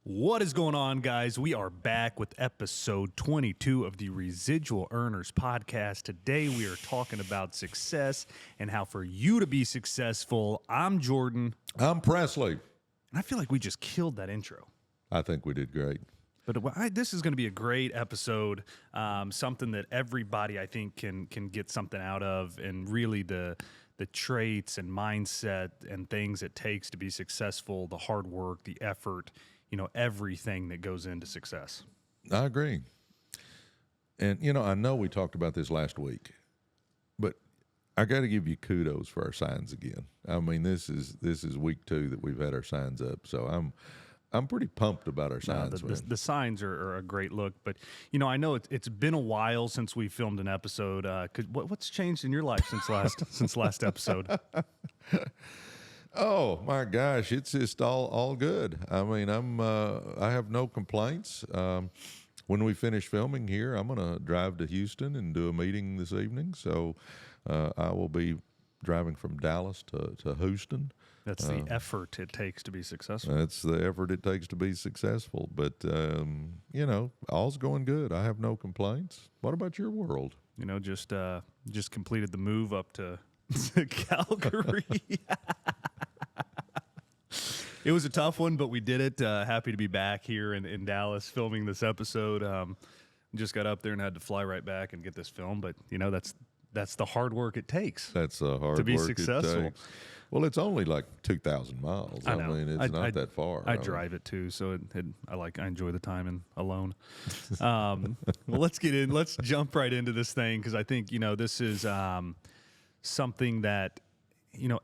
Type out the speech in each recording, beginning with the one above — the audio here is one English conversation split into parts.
What is going on, guys? We are back with episode 22 of the Residual Earners podcast. Today, we are talking about success and how for you to be successful. I'm Jordan, I'm Presley. and I feel like we just killed that intro. I think we did great. But this is going to be a great episode, something that everybody, I think, can get something out of, and really the traits and mindset and things it takes to be successful, the hard work, the effort, everything that goes into success. I agree. And, I know we talked about this last week, but I got to give you kudos for our signs again. I mean, this is week 2 that we've had our signs up, so I'm pretty pumped about our signs. The signs are a great look, but I know it's been a while since we filmed an episode. What's changed in your life since last episode? Oh my gosh, it's just all good. I mean, I have no complaints. When we finish filming here, I'm gonna drive to Houston and do a meeting this evening. So I will be driving from Dallas to Houston. That's the effort it takes to be successful. That's the effort it takes to be successful. But, all's going good. I have no complaints. What about your world? Just completed the move up to Calgary. It was a tough one, but we did it. Happy to be back here in Dallas filming this episode. Just got up there and had to fly right back and get this film. But, that's the hard work it takes. That's the hard to be work successful. It takes. Well, it's only like 2,000 miles. I know. mean, it's not that far. I drive it too, so I enjoy the time and alone. Well, let's get in. Let's jump right into this thing because I think this is something that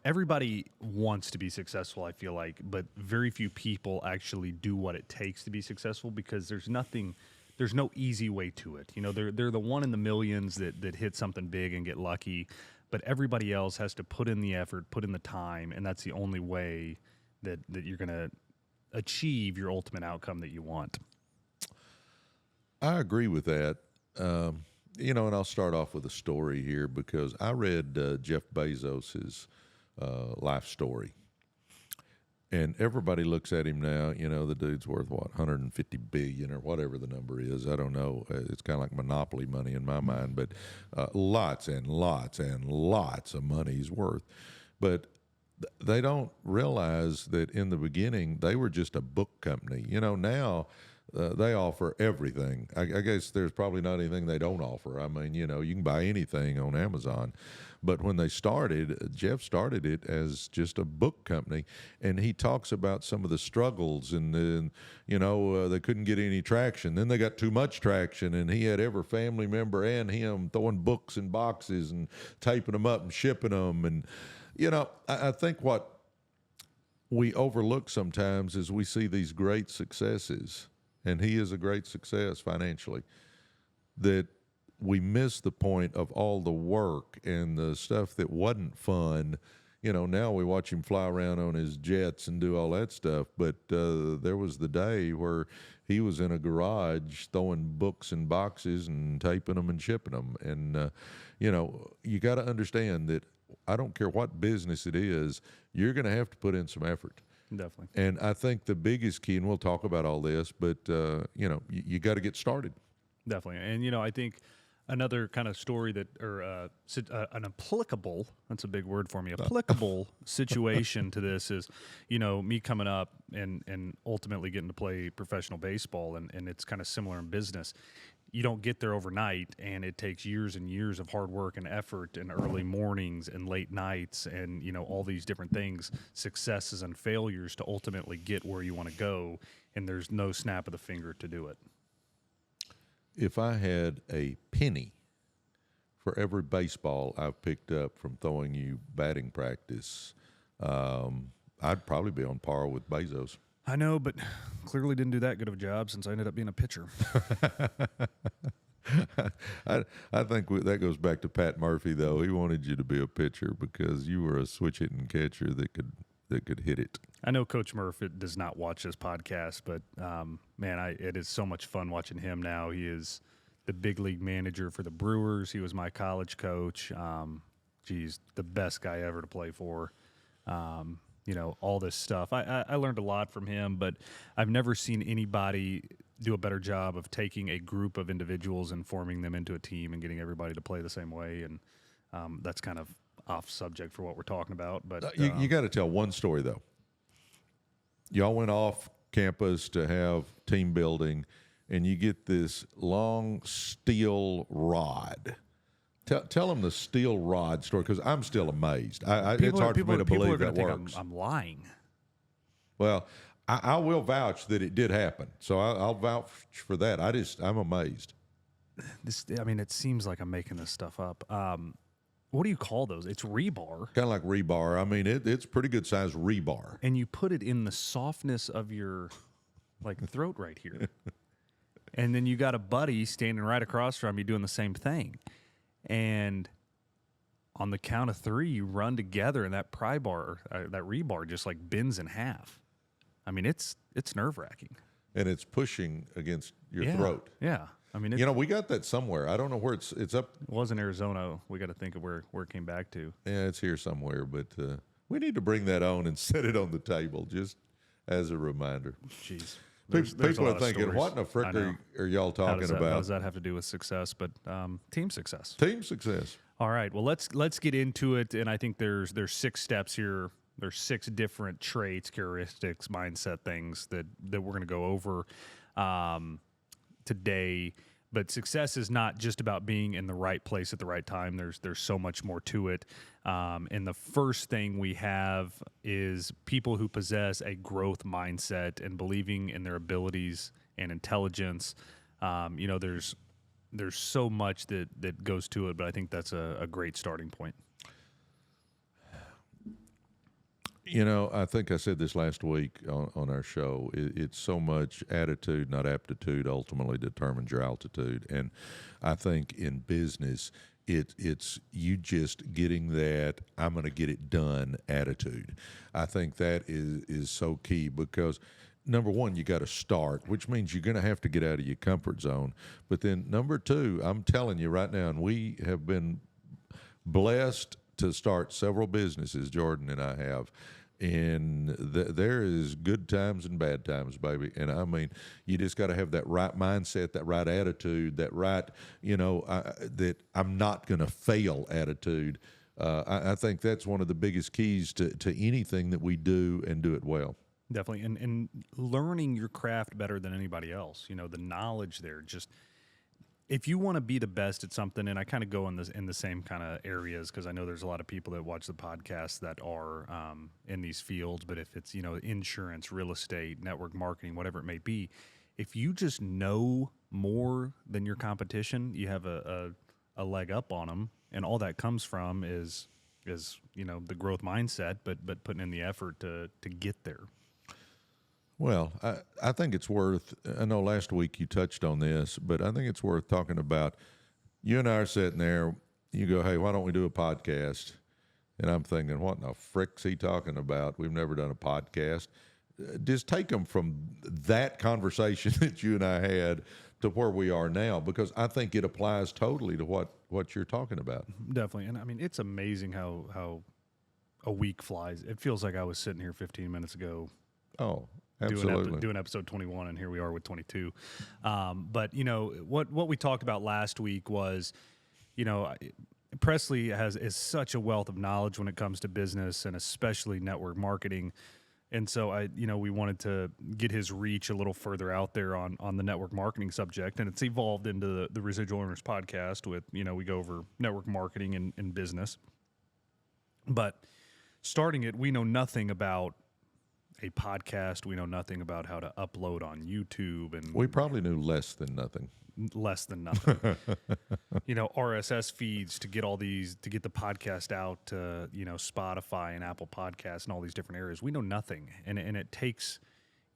everybody wants to be successful. I feel like, but very few people actually do what it takes to be successful because there's no easy way to it. They're the one in the millions that hit something big and get lucky. But everybody else has to put in the effort, put in the time, and that's the only way that you're going to achieve your ultimate outcome that you want. I agree with that. And I'll start off with a story here because I read Jeff Bezos's life story. And everybody looks at him now, the dude's worth, 150 billion or whatever the number is. I don't know. It's kind of like monopoly money in my mind, but lots and lots and lots of money he's worth. But they don't realize that in the beginning, they were just a book company. Now they offer everything. I guess there's probably not anything they don't offer. I mean, you can buy anything on Amazon. But when they started, Jeff started it as just a book company, and he talks about some of the struggles, and then, they couldn't get any traction. Then they got too much traction, and he had every family member and him throwing books in boxes and taping them up and shipping them. And, I think what we overlook sometimes is we see these great successes, and he is a great success financially, that we miss the point of all the work and the stuff that wasn't fun. Now we watch him fly around on his jets and do all that stuff. But there was the day where he was in a garage throwing books in boxes and taping them and shipping them. And, you got to understand that I don't care what business it is, you're going to have to put in some effort. Definitely. And I think the biggest key, and we'll talk about all this, but, you got to get started. Definitely. And, I think another kind of story an applicable, that's a big word for me, applicable situation to this is, me coming up and ultimately getting to play professional baseball, and it's kind of similar in business. You don't get there overnight, and it takes years and years of hard work and effort and early mornings and late nights and, all these different things, successes and failures to ultimately get where you want to go, and there's no snap of the finger to do it. If I had a penny for every baseball I've picked up from throwing you batting practice, I'd probably be on par with Bezos. I know, but clearly didn't do that good of a job since I ended up being a pitcher. I think that goes back to Pat Murphy, though. He wanted you to be a pitcher because you were a switch-hitting catcher that could hit it. I know Coach Murphy does not watch this podcast, but it is so much fun watching him now. He is the big league manager for the Brewers. He was my college coach. The best guy ever to play for. all this stuff. I learned a lot from him, but I've never seen anybody do a better job of taking a group of individuals and forming them into a team and getting everybody to play the same way. And that's kind of off subject for what we're talking about. But you got to tell one story, though. Y'all went off campus to have team building, and you get this long steel rod. Tell them the steel rod story, because I'm still amazed. It's hard for me to believe that works. I'm lying. Well, I will vouch that it did happen, so I'll vouch for that. I'm amazed. It seems like I'm making this stuff up. What do you call those? It's rebar. Kind of like rebar. I mean, it's pretty good size rebar. And you put it in the softness of your throat right here. And then you got a buddy standing right across from you doing the same thing. And on the count of 3, you run together, and that that rebar just like bends in half. I mean, it's nerve-wracking. And it's pushing against your throat. Yeah. I mean, we got that somewhere. I don't know where it's up. It was in Arizona. We got to think of where it came back to. Yeah, it's here somewhere, but we need to bring that on and set it on the table just as a reminder. Jeez. People are thinking, what in the frick are y'all talking about? How does that have to do with success? But team success. Team success. All right. Well, let's get into it. And I think there's 6 steps here. There's 6 different traits, characteristics, mindset things that we're going to go over today. But success is not just about being in the right place at the right time. There's so much more to it. And the first thing we have is people who possess a growth mindset and believing in their abilities and intelligence. There's so much that goes to it, but I think that's a great starting point. I think I said this last week on our show. It's so much attitude, not aptitude, ultimately determines your altitude. And I think in business, it's you just getting that I'm going to get it done attitude. I think that is so key, because number one, you got to start, which means you're going to have to get out of your comfort zone. But then number 2, I'm telling you right now, and we have been blessed to start several businesses, Jordan and I have. And there is good times and bad times, baby. And I mean, you just got to have that right mindset, that right attitude, that right, that I'm not going to fail attitude. I think that's one of the biggest keys to anything that we do, and do it well. Definitely. And learning your craft better than anybody else, the knowledge there, just if you want to be the best at something, and I kind of go in the same kind of areas, because I know there's a lot of people that watch the podcast that are in these fields, but if it's, insurance, real estate, network marketing, whatever it may be, if you just know more than your competition, you have a leg up on them, and all that comes from is the growth mindset, but putting in the effort to get there. Well, I think it's worth, I know last week you touched on this, but I think it's worth talking about. You and I are sitting there, you go, hey, why don't we do a podcast? And I'm thinking, what in the frick's he talking about? We've never done a podcast. Just take them from that conversation that you and I had to where we are now, because I think it applies totally to what you're talking about. Definitely. And I mean, it's amazing how a week flies. It feels like I was sitting here 15 minutes ago. Oh, absolutely. Doing episode 21, and here we are with 22. But what we talked about last week was, Presley is such a wealth of knowledge when it comes to business, and especially network marketing. And so we wanted to get his reach a little further out there on the network marketing subject, and it's evolved into the Residual Earners podcast with, we go over network marketing and business. But starting it, we know nothing about a podcast. We know nothing about how to upload on YouTube, and we probably knew less than nothing. RSS feeds to get the podcast out to, Spotify and Apple Podcasts and all these different areas. We know nothing. And it takes,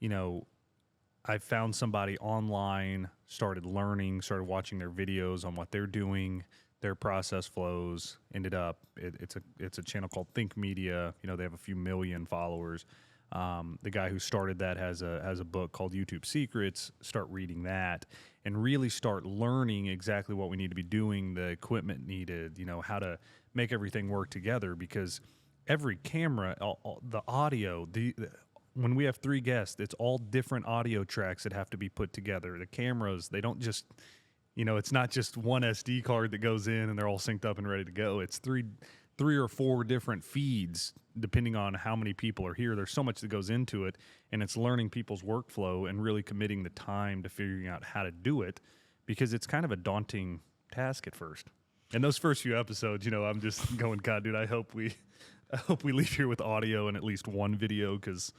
I found somebody online, started learning, started watching their videos on what they're doing, their process flows, ended up, it's a channel called Think Media. They have a few million followers. The guy who started that has a book called YouTube Secrets. Start reading that and really start learning exactly what we need to be doing, the equipment needed, how to make everything work together. Because every camera, the audio, when we have 3 guests, it's all different audio tracks that have to be put together. The cameras, they don't just, it's not just one SD card that goes in and they're all synced up and ready to go. It's three or 4 different feeds depending on how many people are here. There's so much that goes into it, and it's learning people's workflow and really committing the time to figuring out how to do it, because it's kind of a daunting task at first. And those first few episodes, I'm just going, God, dude, I hope we leave here with audio and at least one video, because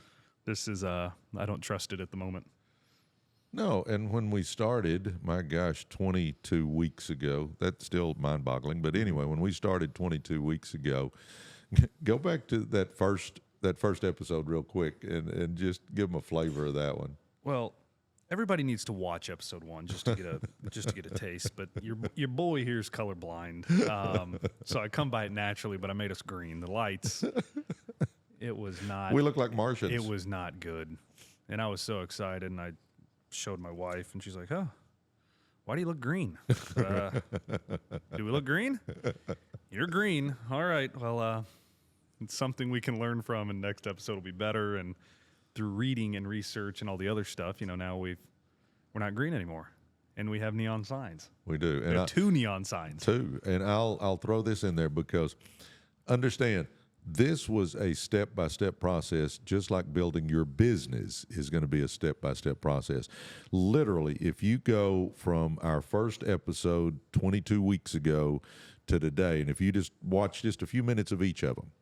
this is I don't trust it at the moment. No, and when we started, my gosh, 22 weeks ago, that's still mind-boggling. But anyway, when we started 22 weeks ago, go back to that first episode real quick and just give them a flavor of that one. Well, everybody needs to watch episode 1 just to get a taste. But your boy here is colorblind, so I come by it naturally. But I made us green. The lights, it was not. We look like Martians. It was not good, and I was so excited, and I showed my wife, and she's like, "Oh, why do you look green? Do we look green? You're green. All right. Well, it's something we can learn from, and next episode will be better." And through reading and research and all the other stuff, now we're not green anymore, and we have neon signs. We do. We have 2 neon signs. 2, and I'll throw this in there because understand. This was a step-by-step process, just like building your business is going to be a step-by-step process. Literally, if you go from our first episode 22 weeks ago to today, and if you just watch just a few minutes of each of them,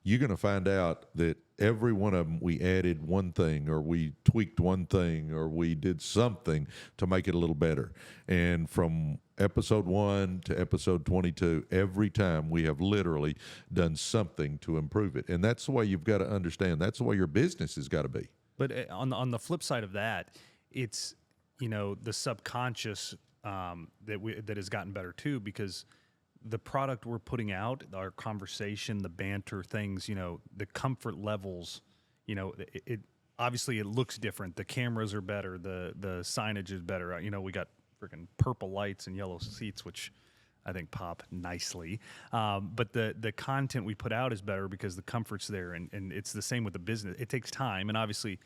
you're going to find out that every one of them, we added one thing, or we tweaked one thing, or we did something to make it a little better. And from episode 1 to episode 22, every time we have literally done something to improve it. And that's the way you've got to understand. That's the way your business has got to be. But on the flip side of that, it's, the subconscious that has gotten better too, because the product we're putting out, our conversation, the banter, things, the comfort levels, it obviously it looks different. The cameras are better. The signage is better. We got freaking purple lights and yellow seats, which I think pop nicely. But the content we put out is better because the comfort's there, and it's the same with the business. It takes time, and obviously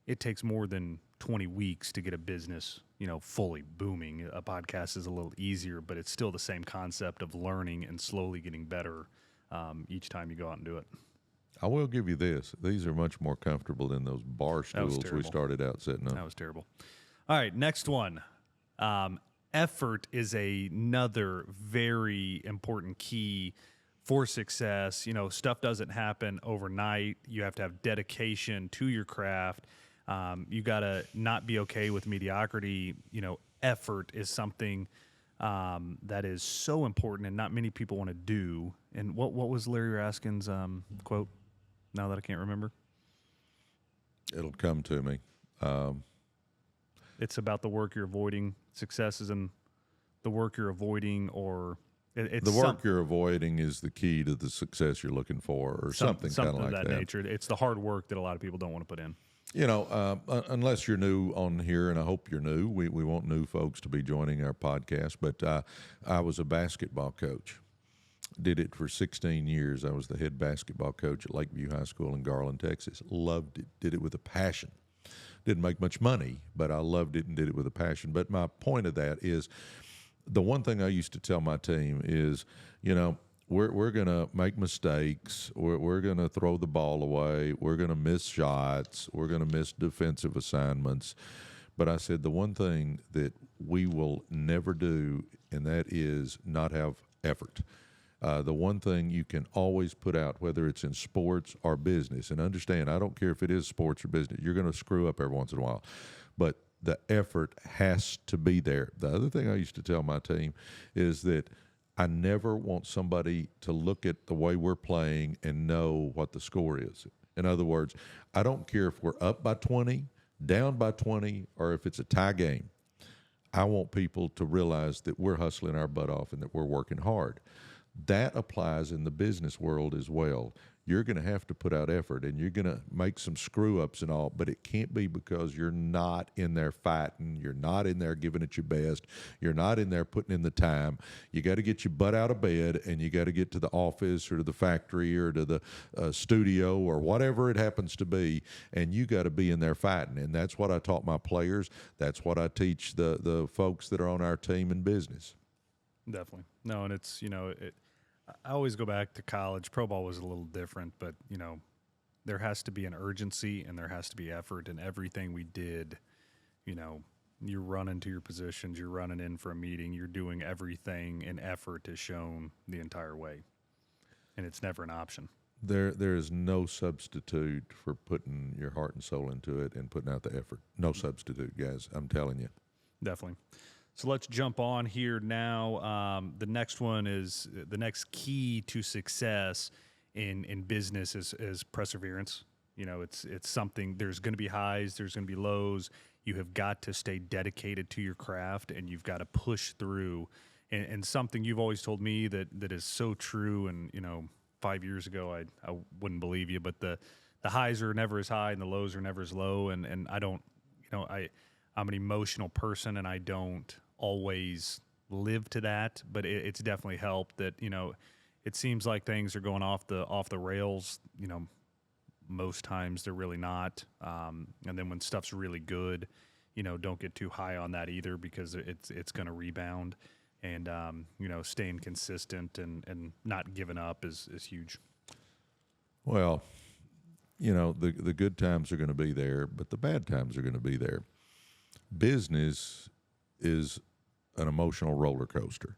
it takes more than 20 weeks to get a business, fully booming. A podcast is a little easier, but it's still the same concept of learning and slowly getting better each time you go out and do it. I will give you this. These are much more comfortable than those bar stools we started out sitting on. That was terrible. All right, next one. Effort is another very important key for success. Stuff doesn't happen overnight. You have to have dedication to your craft. You got to not be okay with mediocrity. Effort is something that is so important and not many people want to do. And what was Larry Raskin's quote? Now that I can't remember. It'll come to me. It's about the work you're avoiding. Success is in the work you're avoiding, or it's the work you're avoiding is the key to the success you're looking for, or something kind of like that. Nature. It's the hard work that a lot of people don't want to put in. Unless you're new on here, and I hope you're new, we want new folks to be joining our podcast, but I was a basketball coach. Did it for 16 years. I was the head basketball coach at Lakeview High School in Garland, Texas. Loved it. Did it with a passion. Didn't make much money, but I loved it and did it with a passion. But my point of that is the one thing I used to tell my team is, we're going to make mistakes. We're going to throw the ball away. We're going to miss shots. We're going to miss defensive assignments. But I said the one thing that we will never do, and that is not have effort. The one thing you can always put out, whether it's in sports or business, and understand, I don't care if it is sports or business, you're going to screw up every once in a while. But the effort has to be there. The other thing I used to tell my team is that I never want somebody to look at the way we're playing and know what the score is. In other words, I don't care if we're up by 20, down by 20, or if it's a tie game. I want people to realize that we're hustling our butt off and that we're working hard. That applies in the business world as well. you're going to have to put out effort, and you're going to make some screw ups and all, but it can't be because you're not in there fighting. You're not in there giving it your best. You're not in there putting in the time. You got to get your butt out of bed, and you got to get to the office or to the factory or to the studio or whatever it happens to be, and you got to be in there fighting. And that's what I taught my players. That's what I teach the folks that are on our team in business. Definitely. No, and it's, I always go back to college. Pro ball was a little different, but, there has to be an urgency and there has to be effort in everything we did. You're running to your positions, you're running in for a meeting, you're doing everything, and effort is shown the entire way. And it's never an option. There is no substitute for putting your heart and soul into it and putting out the effort. No substitute, guys. I'm telling you. Definitely. So let's jump on here now. The next one is the next key to success in business is perseverance. It's something. There's going to be highs. There's going to be lows. You have got to stay dedicated to your craft, and you've got to push through. And something you've always told me that is so true. And 5 years ago, I wouldn't believe you, but the highs are never as high and the lows are never as low. And I don't, I'm an emotional person, and I don't always live to that, but it's definitely helped that, it seems like things are going off the rails, most times they're really not. And then when stuff's really good, don't get too high on that either, because it's going to rebound. And, staying consistent and not giving up is huge. Well, the good times are going to be there, but the bad times are going to be there. Business is an emotional roller coaster.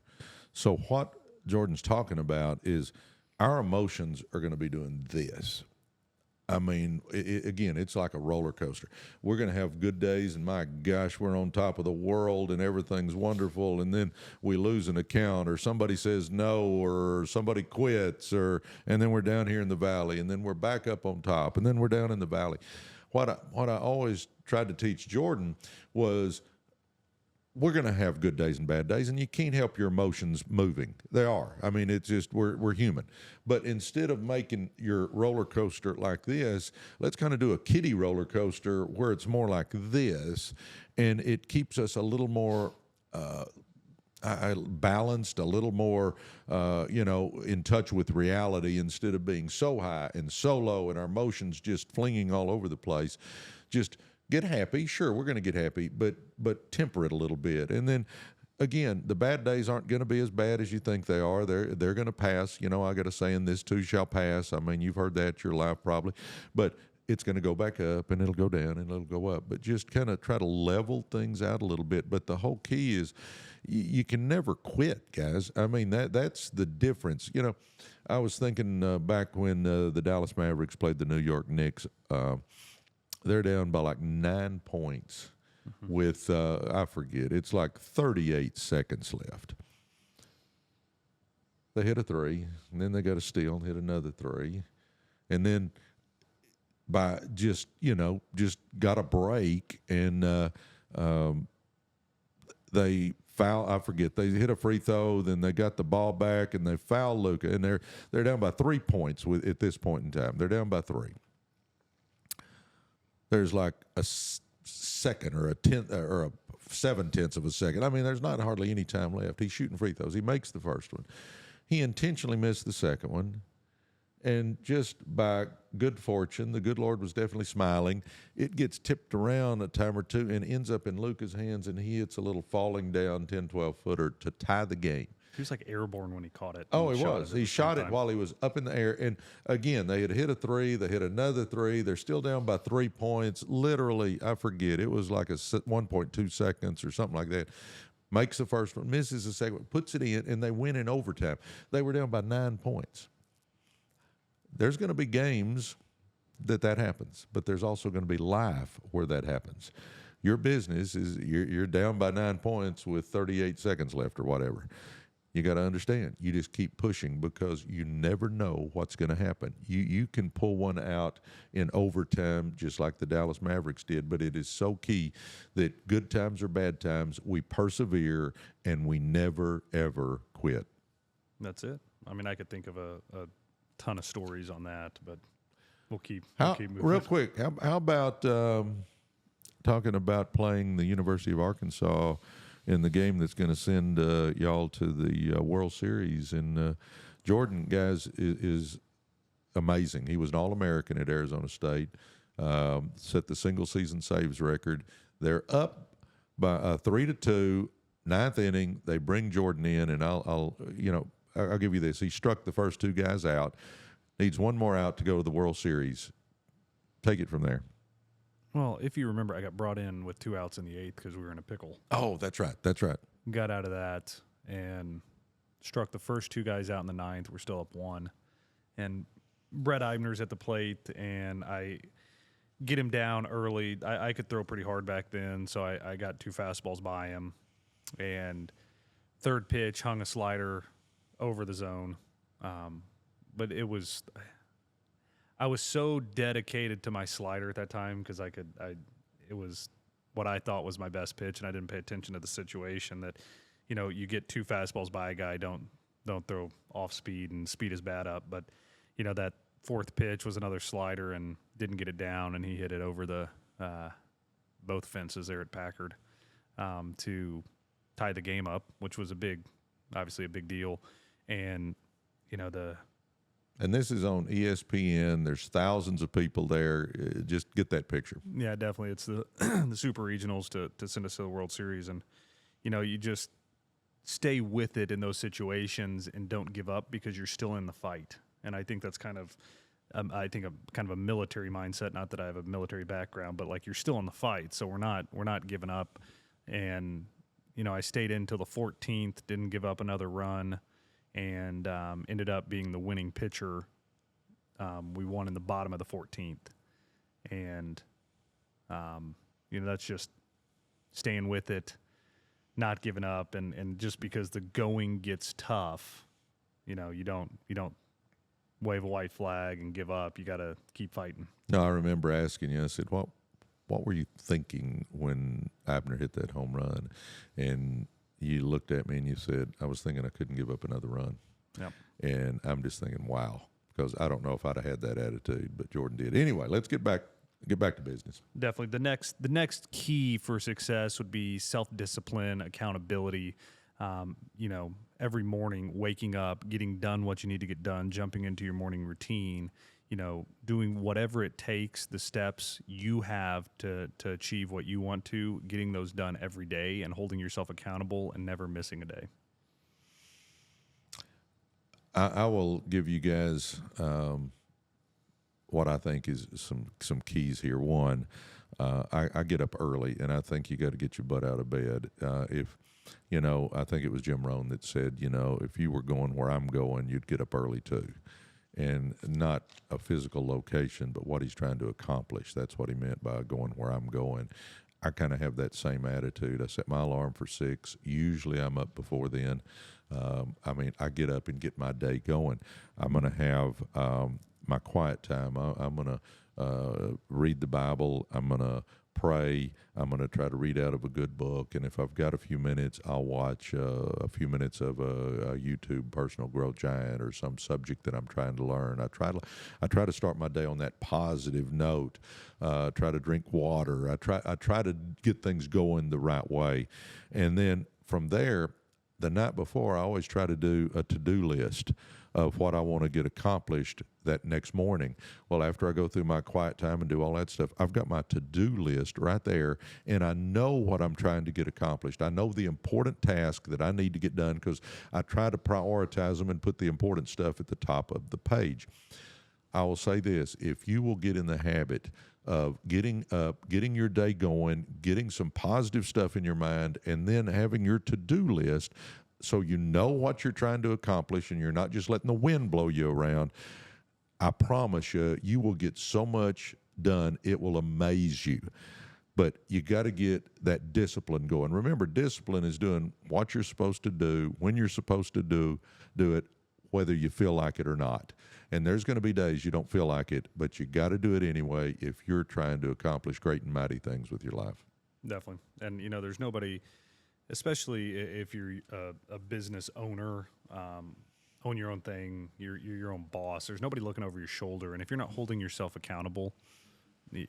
So what Jordan's talking about is our emotions are going to be doing this. I mean, again, it's like a roller coaster. We're going to have good days, and my gosh, we're on top of the world, and everything's wonderful, and then we lose an account, or somebody says no, or somebody quits, and then we're down here in the valley, and then we're back up on top, and then we're down in the valley. What I always tried to teach Jordan was, we're going to have good days and bad days, and you can't help your emotions moving. They are. I mean, it's just, we're human. But instead of making your roller coaster like this, let's kind of do a kiddie roller coaster where it's more like this, and it keeps us a little more balanced, a little more, in touch with reality, instead of being so high and so low and our emotions just flinging all over the place. Just get happy. Sure, we're going to get happy, but temper it a little bit. And then, again, the bad days aren't going to be as bad as you think they are. They're going to pass. I got a saying, this too shall pass. I mean, you've heard that your life probably. But it's going to go back up, and it'll go down, and it'll go up. But just kind of try to level things out a little bit. But the whole key is you can never quit, guys. I mean, that's the difference. I was thinking back when the Dallas Mavericks played the New York Knicks, they're down by like 9 points with, I forget, it's like 38 seconds left. They hit a three, and then they got a steal and hit another three. And then by just got a break, and they foul, I forget, they hit a free throw, then they got the ball back, and they foul Luka, and they're down by 3 points at this point in time. They're down by 3. There's like a second or a tenth or a 7/10 of a second. I mean, there's not hardly any time left. He's shooting free throws. He makes the first one. He intentionally missed the second one. And just by good fortune, the good Lord was definitely smiling. It gets tipped around a time or two and ends up in Luka's hands, and he hits a little falling down 10, 12-footer to tie the game. He was like airborne when he caught it. Oh, he was. He shot it while he was up in the air. And again, they had hit a three. They hit another three. They're still down by 3 points. Literally, I forget. It was like 1.2 seconds or something like that. Makes the first one, misses the second one, puts it in, and they win in overtime. They were down by 9 points. There's going to be games that happens, but there's also going to be life where that happens. Your business is you're down by 9 points with 38 seconds left or whatever. You got to understand, you just keep pushing, because you never know what's going to happen. You can pull one out in overtime just like the Dallas Mavericks did, but it is so key that good times or bad times, we persevere and we never, ever quit. That's it. I mean, I could think of a ton of stories on that, but we'll keep moving. Real quick, how about talking about playing the University of Arkansas in the game that's going to send y'all to the World Series? And Jordan, guys, is amazing. He was an All-American at Arizona State, set the single-season saves record. They're up by 3-2, ninth inning. They bring Jordan in, and I'll give you this. He struck the first two guys out. Needs one more out to go to the World Series. Take it from there. Well, if you remember, I got brought in with 2 outs in the 8th because we were in a pickle. Oh, that's right. That's right. Got out of that and struck the first 2 guys out in the 9th. We're still up 1. And Brett Eibner's at the plate, and I get him down early. I could throw pretty hard back then, so I got 2 fastballs by him. And third pitch hung a slider over the zone. But I was so dedicated to my slider at that time because it was what I thought was my best pitch, and I didn't pay attention to the situation that, you get 2 fastballs by a guy, don't throw off speed, and speed is bad up. But, that fourth pitch was another slider and didn't get it down, and he hit it over the both fences there at Packard to tie the game up, which was obviously a big deal. And, And this is on ESPN. There's thousands of people there. Just get that picture. Yeah, definitely. It's the the super regionals to send us to the World Series. And, you just stay with it in those situations and don't give up because you're still in the fight. And I think that's kind of a military mindset. Not that I have a military background, but like you're still in the fight. So we're not giving up. And, I stayed in until the 14th, didn't give up another run, and ended up being the winning pitcher. We won in the bottom of the 14th. And, that's just staying with it, not giving up. And just because the going gets tough, you don't wave a white flag and give up. You got to keep fighting. No, I remember asking you, I said, what were you thinking when Abner hit that home run? And you looked at me and you said, I was thinking I couldn't give up another run. Yep. And I'm just thinking, wow, because I don't know if I'd have had that attitude, but Jordan did. Anyway, let's get back to business. Definitely. The next key for success would be self-discipline, accountability. Every morning, waking up, getting done what you need to get done, jumping into your morning routine, doing whatever it takes, the steps you have to achieve what you want to, getting those done every day and holding yourself accountable and never missing a day. I will give you guys what I think is some keys here. One, I get up early, and I think you got to get your butt out of bed. I think it was Jim Rohn that said, if you were going where I'm going, you'd get up early too. And not a physical location, but what he's trying to accomplish. That's what he meant by going where I'm going. I kind of have that same attitude. I set my alarm for 6. Usually I'm up before then. I get up and get my day going. I'm going to have my quiet time. I'm going to read the Bible. I'm going to pray. I'm going to try to read out of a good book. And if I've got a few minutes, I'll watch a few minutes of a YouTube personal growth giant or some subject that I'm trying to learn. I try to start my day on that positive note. Try to drink water. I try to get things going the right way. And then from there, the night before, I always try to do a to-do list of what I want to get accomplished that next morning. Well, after I go through my quiet time and do all that stuff, I've got my to-do list right there, and I know what I'm trying to get accomplished. I know the important task that I need to get done because I try to prioritize them and put the important stuff at the top of the page. I will say this, if you will get in the habit of getting up, getting your day going, getting some positive stuff in your mind, and then having your to-do list so you know what you're trying to accomplish and you're not just letting the wind blow you around, I promise you, you will get so much done, it will amaze you. But you got to get that discipline going. Remember, discipline is doing what you're supposed to do, when you're supposed to do it, whether you feel like it or not. And there's going to be days you don't feel like it, but you got to do it anyway if you're trying to accomplish great and mighty things with your life. Definitely. And, there's nobody, especially if you're a business owner, own your own thing. You're your own boss. There's nobody looking over your shoulder, and if you're not holding yourself accountable, y-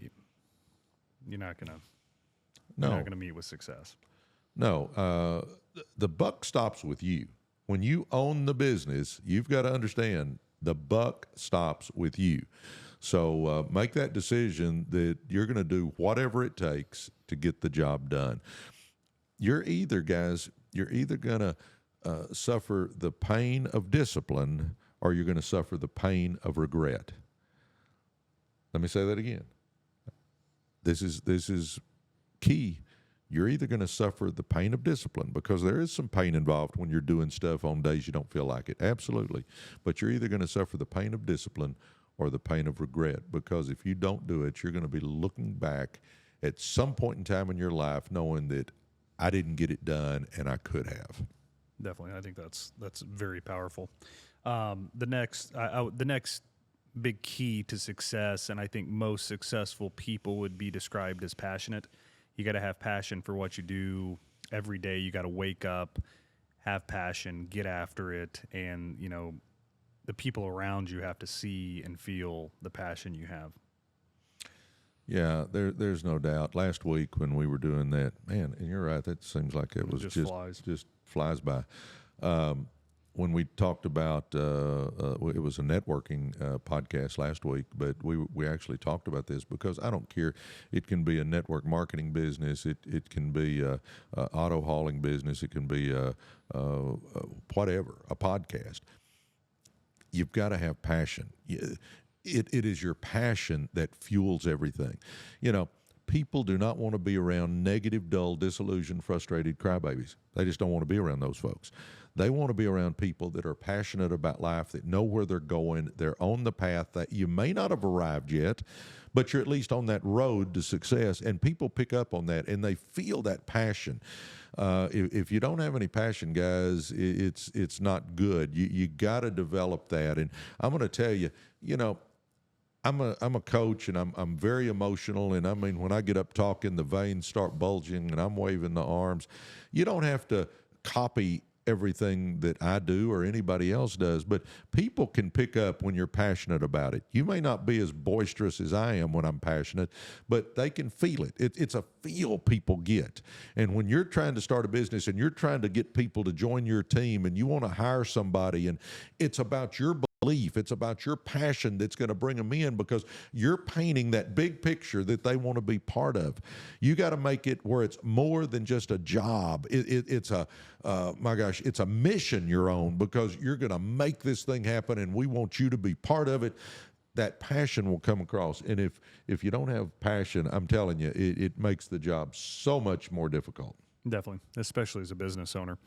you're not gonna you're not No, gonna meet with success. no. The buck stops with you. When you own the business, you've got to understand the buck stops with you. So make that decision that you're going to do whatever it takes to get the job done. You're either, guys, you're either going to suffer the pain of discipline or you're going to suffer the pain of regret. Let me say that again. This is key. You're either going to suffer the pain of discipline, because there is some pain involved when you're doing stuff on days you don't feel like it. Absolutely. But you're either going to suffer the pain of discipline or the pain of regret, because if you don't do it, you're going to be looking back at some point in time in your life knowing that I didn't get it done and I could have. Definitely, I think that's very powerful. The next big key to success, and I think most successful people would be described as passionate. You got to have passion for what you do every day. You got to wake up, have passion, get after it, and the people around you have to see and feel the passion you have. Yeah, there's no doubt. Last week when we were doing that, man, and you're right, that seems like it was just flies by. When we talked about it was a networking podcast last week, but we actually talked about this because I don't care. It can be a network marketing business. It can be a auto hauling business. It can be whatever, a podcast. You've got to have passion. It is your passion that fuels everything. People do not want to be around negative, dull, disillusioned, frustrated crybabies. They just don't want to be around those folks. They want to be around people that are passionate about life, that know where they're going. They're on the path that you may not have arrived yet, but you're at least on that road to success. And people pick up on that, and they feel that passion. If you don't have any passion, guys, it's not good. You got to develop that. And I'm going to tell you, I'm a coach, and I'm very emotional, and I mean, when I get up talking, the veins start bulging and I'm waving the arms. You don't have to copy everything that I do or anybody else does, but people can pick up when you're passionate about it. You may not be as boisterous as I am when I'm passionate, but they can feel it. It's a feel people get. And when you're trying to start a business and you're trying to get people to join your team and you want to hire somebody, and it's about your belief, it's about your passion that's going to bring them in, because you're painting that big picture that they want to be part of. You got to make it where it's more than just a job. It's a my gosh, it's a mission you're on, because you're going to make this thing happen and we want you to be part of it. That passion will come across. And if you don't have passion, I'm telling you, it makes the job so much more difficult. Definitely, especially as a business owner.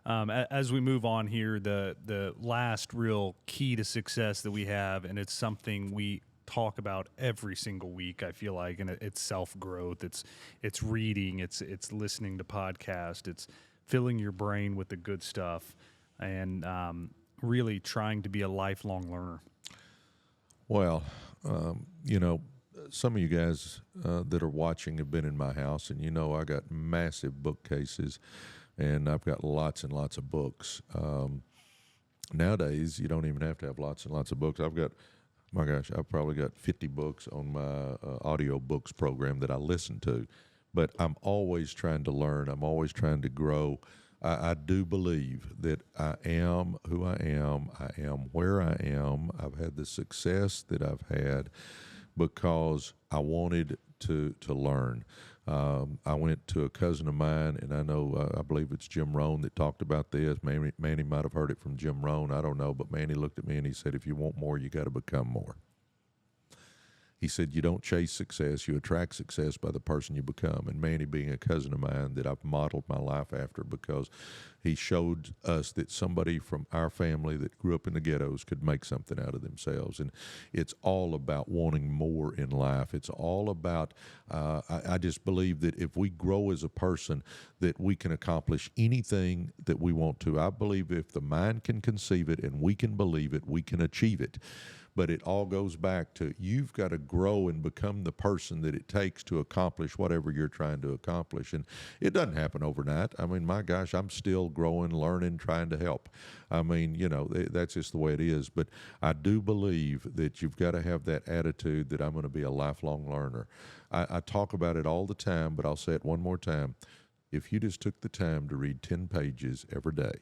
As we move on here, the last real key to success that we have, and it's something we talk about every single week, I feel like, and it's self-growth. It's reading, it's listening to podcasts, it's filling your brain with the good stuff, and really trying to be a lifelong learner. Well, some of you guys that are watching have been in my house, and I got massive bookcases, and I've got lots and lots of books. Nowadays, you don't even have to have lots and lots of books. I've probably got 50 books on my audio books program that I listen to, but I'm always trying to learn. I'm always trying to grow. I do believe that I am who I am. I am where I am. I've had the success that I've had because I wanted to learn. I went to a cousin of mine, and I believe it's Jim Rohn that talked about this. Manny might have heard it from Jim Rohn. I don't know, but Manny looked at me and he said, if you want more, you got to become more. He said, you don't chase success, you attract success by the person you become. And Manny being a cousin of mine that I've modeled my life after, because he showed us that somebody from our family that grew up in the ghettos could make something out of themselves. And it's all about wanting more in life. It's all about, I just believe that if we grow as a person, that we can accomplish anything that we want to. I believe if the mind can conceive it and we can believe it, we can achieve it. But it all goes back to you've got to grow and become the person that it takes to accomplish whatever you're trying to accomplish. And it doesn't happen overnight. I mean, my gosh, I'm still growing, learning, trying to help. I mean, that's just the way it is. But I do believe that you've got to have that attitude that I'm going to be a lifelong learner. I talk about it all the time, but I'll say it one more time. If you just took the time to read 10 pages every day,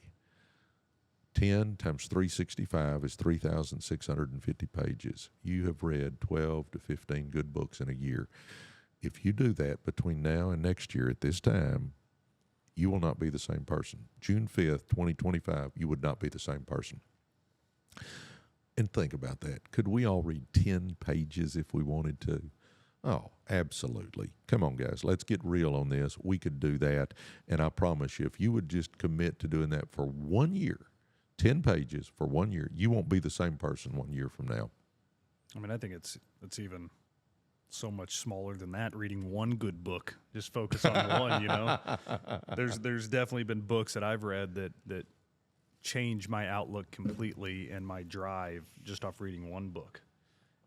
10 times 365 is 3,650 pages. You have read 12 to 15 good books in a year. If you do that between now and next year at this time, you will not be the same person. June 5th, 2025, you would not be the same person. And think about that. Could we all read 10 pages if we wanted to? Oh, absolutely. Come on, guys. Let's get real on this. We could do that. And I promise you, if you would just commit to doing that for 1 year, 10 pages for 1 year, you won't be the same person 1 year from now. I mean, I think it's even so much smaller than that. Reading one good book, just focus on one. There's definitely been books that I've read that changed my outlook completely and my drive just off reading one book.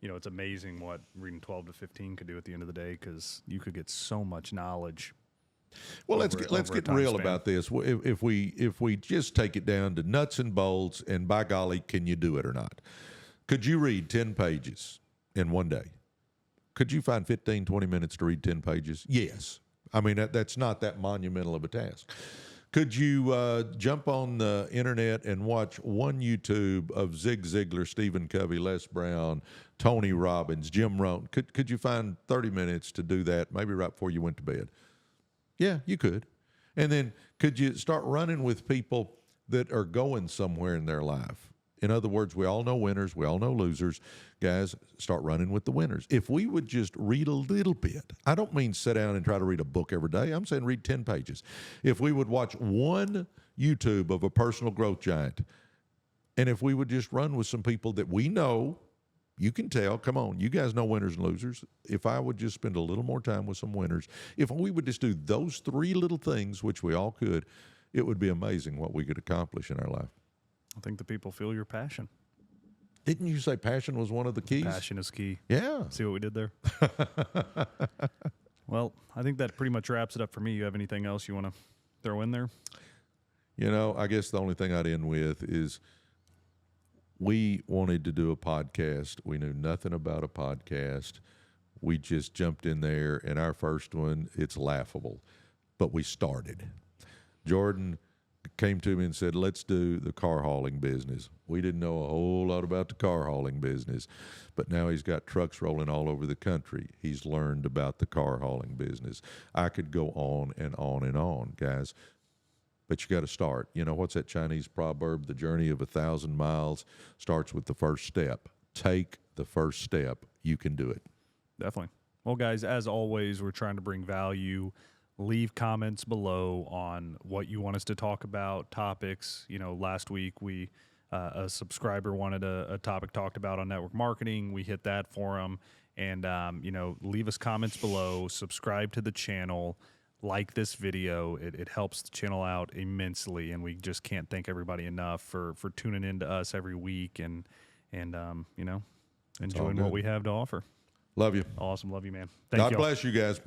It's amazing what reading 12 to 15 could do at the end of the day, because you could get so much knowledge. Well, let's get real about this. If we just take it down to nuts and bolts, and by golly, can you do it or not? Could you read 10 pages in one day? Could you find 15, 20 minutes to read 10 pages? Yes. I mean, that's not that monumental of a task. Could you jump on the internet and watch one YouTube of Zig Ziglar, Stephen Covey, Les Brown, Tony Robbins, Jim Rohn? Could you find 30 minutes to do that, maybe right before you went to bed? Yeah, you could. And then could you start running with people that are going somewhere in their life? In other words, we all know winners, we all know losers. Guys, start running with the winners. If we would just read a little bit, I don't mean sit down and try to read a book every day. I'm saying read 10 pages. If we would watch one YouTube of a personal growth giant, and if we would just run with some people that we know, you can tell, come on, you guys know winners and losers. If I would just spend a little more time with some winners, if we would just do those three little things, which we all could, it would be amazing what we could accomplish in our life. I think the people feel your passion. Didn't you say passion was one of the keys? Passion is key. Yeah. See what we did there? Well, I think that pretty much wraps it up for me. You have anything else you want to throw in there? I guess the only thing I'd end with is we wanted to do a podcast. We knew nothing about a podcast. We just jumped in there, and our first one, it's laughable, but we started. Jordan came to me and said, let's do the car hauling business. We didn't know a whole lot about the car hauling business, but now he's got trucks rolling all over the country. He's learned about the car hauling business. I could go on and on and on, guys, but you got to start. What's that Chinese proverb? The journey of 1,000 miles starts with the first step. Take the first step. You can do it. Definitely. Well, guys, as always, we're trying to bring value. Leave comments below on what you want us to talk about, topics. Last week a subscriber wanted a topic talked about on network marketing. We hit that for them. And, leave us comments below, subscribe to the channel, like this video. It helps the channel out immensely. And we just can't thank everybody enough for tuning in to us every week and enjoying what we have to offer. Love you. Awesome. Love you, man. Thank you. God bless you guys.